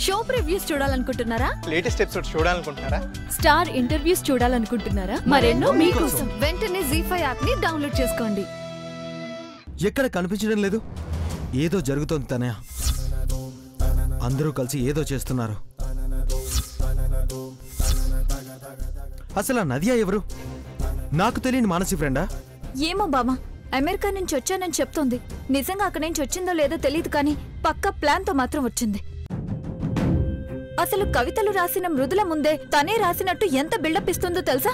Show previews చూడాలనుకుంటున్నారా? Latest episodes చూడాలనుకుంటున్నారా? Star interviews చూడాలనుకుంటున్నారా? మరెన్నో మీకోసం వెంటనే ZEE5 యాప్ ని డౌన్లోడ్ చేసుకోండి. ఎక్కడ కనిపించడం లేదు. ఏదో జరుగుతోంది తనయ. అందరూ కలిసి ఏదో చేస్తున్నారు. అసలు ఆ నదియా ఎవరు? నాకు తెలియని మానసి ఫ్రెండా? ఏమో బావా, అమెరికా నుంచి వచ్చానని చెప్తోంది. నిజంగా అక్కడి నుంచి వచ్చిందో లేదో తెలియదు, కానీ పక్కా ప్లాన్ తో మాత్రం వచ్చింది. అసలు కవితలు రాసిన మృదుల ముందే తనే రాసినట్టు ఎంత బిల్డప్ ఇస్తుందో తెలుసా?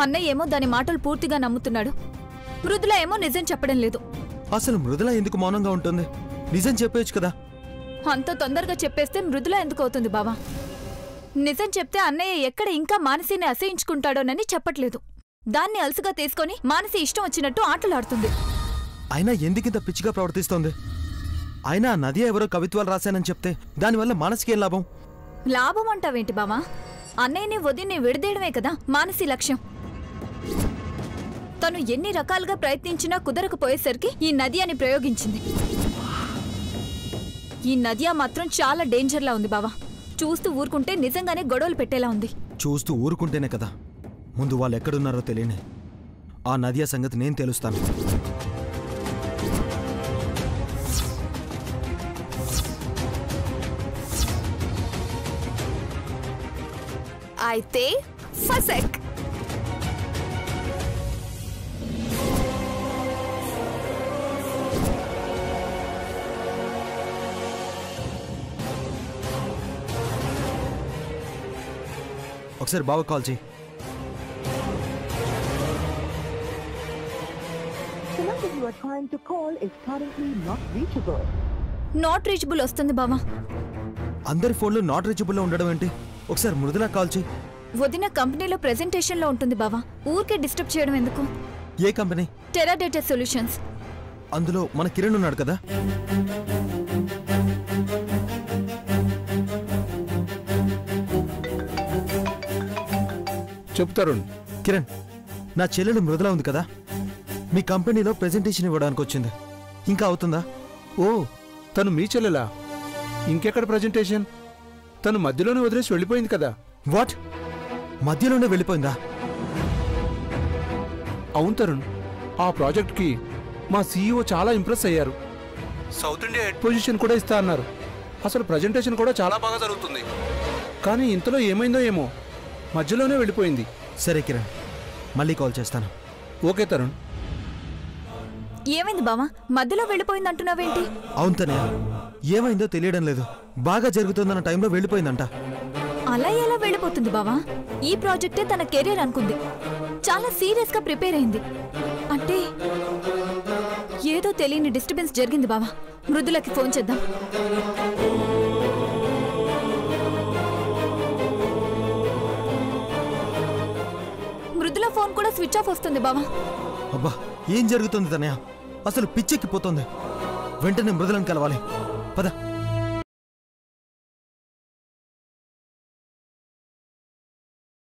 అన్నయ్య ఏమో దాని మాటలు పూర్తిగా నమ్ముతున్నాడు. మృదుల ఏమో నిజం చెప్పడం లేదు. అసలు మృదుల ఎందుకు మౌనంగా ఉంటుంది? నిజం చెప్పేయచ్చు కదా. అంత తొందరగా చెప్పేస్తే మృదుల ఎందుకు అవుతుంది బావా? నిజం చెప్తే అన్నయ్య ఎక్కడ ఇంకా మానసిని అసహించుకుంటాడోనని చెప్పట్లేదు. దాన్ని అలసుగా తీసుకొని మానసి ఇష్టం వచ్చినట్టు ఆటలాడుతుంది. అయినా ఎందుకింత పిచ్చిగా ప్రవర్తిస్తోంది? అయినా నదియా ఎవరో కవిత్వాలు రాశానని చెప్తే దానివల్ల మానసికేం లాభం? లాభం అంటావేంటి బావా? అన్నయ్యని వదిన్ని విడదీయడమే కదా మానసి లక్ష్యం. తను ఎన్ని రకాలుగా ప్రయత్నించినా కుదరకపోయేసరికి ఈ నదియాని ప్రయోగించింది. ఈ నదియా మాత్రం చాలా డేంజర్లా ఉంది బావా. చూస్తూ ఊరుకుంటే నిజంగానే గొడవలు పెట్టేలా ఉంది. చూస్తూ ఊరుకుంటేనే కదా. ముందు వాళ్ళు ఎక్కడున్నారో తెలియని ఆ నదియా సంగతి నేను తెలుస్తాను. అయితే ఫసక్. ఒకసారి బావ కాల్ చేయి. నాట్ రీచబుల్ వస్తుంది బావా. అందరి ఫోన్లు నాట్ రీచబుల్ లో ఉండడం ఏంటి? ఒకసారి మృదులా కాల్ చేయి. వదిన కంపెనీలో ప్రెజెంటేషన్ లో ఉంటుంది బావా. ఊరికే డిస్టర్బ్ చేయడం ఎందుకు? ఏ కంపెనీ? టెరాడేటా సొల్యూషన్స్. అందులో మన కిరణ్ ఉన్నాడు కదా. చెప్తారు. కిరణ్, నా చెల్లెలు మృదులా ఉంది కదా, మీ కంపెనీలో ప్రెజెంటేషన్ ఇవ్వడానికి వచ్చింది. ఇంకా అవుతుందా? ఓ, తను మీ చెల్లెలా? ఇంకెక్కడ ప్రెజెంటేషన్? తను మధ్యలోనే వదిలేసి వెళ్ళిపోయింది కదా. వాట్? మధ్యలోనే వెళ్ళిపోయిందా? అవును తరుణ్, ఆ ప్రాజెక్ట్కి మా CEO చాలా ఇంప్రెస్ అయ్యారు. సౌత్ ఇండియా హెడ్ పొజిషన్ కూడా ఇస్తా అన్నారు. అసలు ప్రెజెంటేషన్ కూడా చాలా బాగా జరుగుతుంది. కానీ ఇంతలో ఏమైందో ఏమో, మధ్యలోనే వెళ్ళిపోయింది. సరే కిరణ్, మళ్ళీ కాల్ చేస్తాను. ఓకే తరుణ్. ఏమైంది బావా? మధ్యలో వెళ్ళిపోయింది అంటున్నావేంటి? అవును తనయ్య, ఏమైందో తెలియడం లేదు. బాగా జరుగుతుందన్న టైంలో వెళ్ళిపోయిందంట. అలా ఎలా వెళ్ళిపోతుంది బావా? ఈ ప్రాజెక్టే తన కెరీర్ అనుకుంది. చాలా సీరియస్ గా ప్రిపేర్ అయింది. అంటే ఏదో తెలియని డిస్టర్బెన్స్ జరిగింది బావా. మృదులకి ఫోన్ చేద్దాం. మృదుల ఫోన్ కూడా స్విచ్ ఆఫ్ వస్తుంది బావా. అబ్బా, ఏం జరుగుతుంది తనయ్య? అసలు పిచ్చెక్కిపోతుంది. వెంటనే మృదులను కలవాలి. పద.